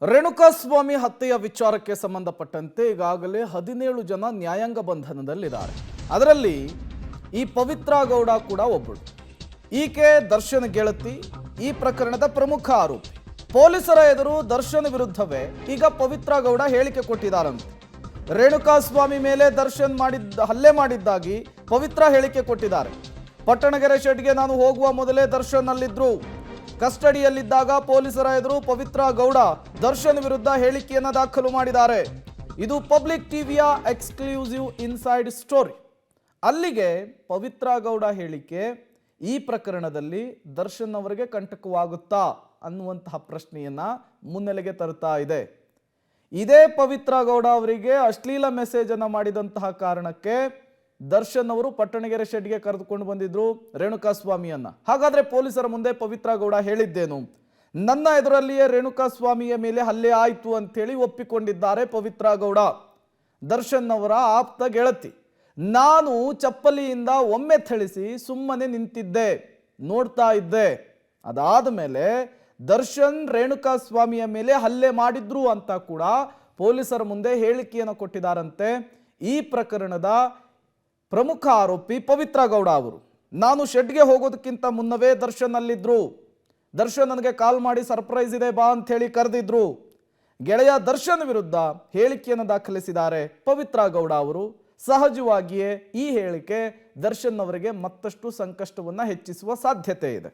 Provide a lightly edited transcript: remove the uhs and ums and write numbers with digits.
ರೇಣುಕಾಸ್ವಾಮಿ ಹತ್ಯೆಯ ವಿಚಾರಕ್ಕೆ ಸಂಬಂಧಪಟ್ಟಂತೆ ಈಗಾಗಲೇ 17 ಜನ ನ್ಯಾಯಾಂಗ ಬಂಧನದಲ್ಲಿದ್ದಾರೆ. ಅದರಲ್ಲಿ ಈ ಪವಿತ್ರ ಗೌಡ ಕೂಡ ಒಬ್ಬಳು. ಈಕೆ ದರ್ಶನ್ ಗೆಳತಿ, ಈ ಪ್ರಕರಣದ ಪ್ರಮುಖ ಆರೋಪಿ. ಪೊಲೀಸರ ಎದುರು ದರ್ಶನ್ ವಿರುದ್ಧವೇ ಈಗ ಪವಿತ್ರ ಗೌಡ ಹೇಳಿಕೆ ಕೊಟ್ಟಿದ್ದಾರಂತೆ. ರೇಣುಕಾಸ್ವಾಮಿ ಮೇಲೆ ದರ್ಶನ್ ಹಲ್ಲೆ ಮಾಡಿದ್ದಾಗಿ ಪವಿತ್ರ ಹೇಳಿಕೆ ಕೊಟ್ಟಿದ್ದಾರೆ. ಪಟ್ಟಣಗೆರೆ ಶೆಡ್ಗೆ ನಾನು ಹೋಗುವ ಮೊದಲೇ ದರ್ಶನ್ ಅಲ್ಲಿದ್ರು. ಕಸ್ಟಡಿಯಲ್ಲಿದ್ದಾಗ ಪೊಲೀಸರ ಎದುರು ಪವಿತ್ರ ಗೌಡ ದರ್ಶನ್ ವಿರುದ್ಧ ಹೇಳಿಕೆಯನ್ನು ದಾಖಲು ಮಾಡಿದ್ದಾರೆ. ಇದು ಪಬ್ಲಿಕ್ ಟಿವಿಯ ಎಕ್ಸ್ಕ್ಲೂಸಿವ್ ಇನ್ಸೈಡ್ ಸ್ಟೋರಿ. ಅಲ್ಲಿಗೆ ಪವಿತ್ರ ಗೌಡ ಹೇಳಿಕೆ ಈ ಪ್ರಕರಣದಲ್ಲಿ ದರ್ಶನ್ ಅವರಿಗೆ ಕಂಟಕವಾಗುತ್ತಾ ಅನ್ನುವಂತಹ ಪ್ರಶ್ನೆಯನ್ನ ಮುನ್ನೆಲೆಗೆ ತರುತ್ತಾ ಇದೆ. ಇದೇ ಪವಿತ್ರ ಗೌಡ ಅವರಿಗೆ ಅಶ್ಲೀಲ ಮೆಸೇಜ್ ಅನ್ನು ಮಾಡಿದಂತಹ ಕಾರಣಕ್ಕೆ ದರ್ಶನ್ ಅವರು ಪಟ್ಟಣಗೆರೆ ಶೆಡ್ಗೆ ಕರೆದುಕೊಂಡು ಬಂದಿದ್ರು ರೇಣುಕಾಸ್ವಾಮಿಯನ್ನ. ಹಾಗಾದ್ರೆ ಪೊಲೀಸರ ಮುಂದೆ ಪವಿತ್ರ ಗೌಡ ಹೇಳಿದ್ದೇನು? ನನ್ನ ಎದುರಲ್ಲಿಯೇ ರೇಣುಕಾಸ್ವಾಮಿಯ ಮೇಲೆ ಹಲ್ಲೆ ಆಯ್ತು ಅಂತೇಳಿ ಒಪ್ಪಿಕೊಂಡಿದ್ದಾರೆ ಪವಿತ್ರ ಗೌಡ. ದರ್ಶನ್ ಅವರ ಆಪ್ತ ಗೆಳತಿ. ನಾನು ಚಪ್ಪಲಿಯಿಂದ ಒಮ್ಮೆ ಥಳಿಸಿ ಸುಮ್ಮನೆ ನಿಂತಿದ್ದೆ, ನೋಡ್ತಾ ಇದ್ದೆ. ಅದಾದ ಮೇಲೆ ದರ್ಶನ್ ರೇಣುಕಾಸ್ವಾಮಿಯ ಮೇಲೆ ಹಲ್ಲೆ ಮಾಡಿದ್ರು ಅಂತ ಕೂಡ ಪೊಲೀಸರ ಮುಂದೆ ಹೇಳಿಕೆಯನ್ನು ಕೊಟ್ಟಿದ್ದಾರಂತೆ ಈ ಪ್ರಕರಣದ ಪ್ರಮುಖ ಆರೋಪಿ ಪವಿತ್ರ ಗೌಡ ಅವರು. ನಾನು ಶೆಡ್ಗೆ ಹೋಗೋದಕ್ಕಿಂತ ಮುನ್ನವೇ ದರ್ಶನ್ ಅಲ್ಲಿದ್ರು. ದರ್ಶನ್ ನನಗೆ ಕಾಲ್ ಮಾಡಿ ಸರ್ಪ್ರೈಸ್ ಇದೆ ಬಾ ಅಂತ ಹೇಳಿ ಕರೆದಿದ್ರು. ಗೆಳೆಯ ದರ್ಶನ್ ವಿರುದ್ಧ ಹೇಳಿಕೆಯನ್ನು ದಾಖಲಿಸಿದ್ದಾರೆ ಪವಿತ್ರ ಗೌಡ ಅವರು. ಸಹಜವಾಗಿಯೇ ಈ ಹೇಳಿಕೆ ದರ್ಶನ್ ಅವರಿಗೆ ಮತ್ತಷ್ಟು ಸಂಕಷ್ಟವನ್ನು ಹೆಚ್ಚಿಸುವ ಸಾಧ್ಯತೆ ಇದೆ.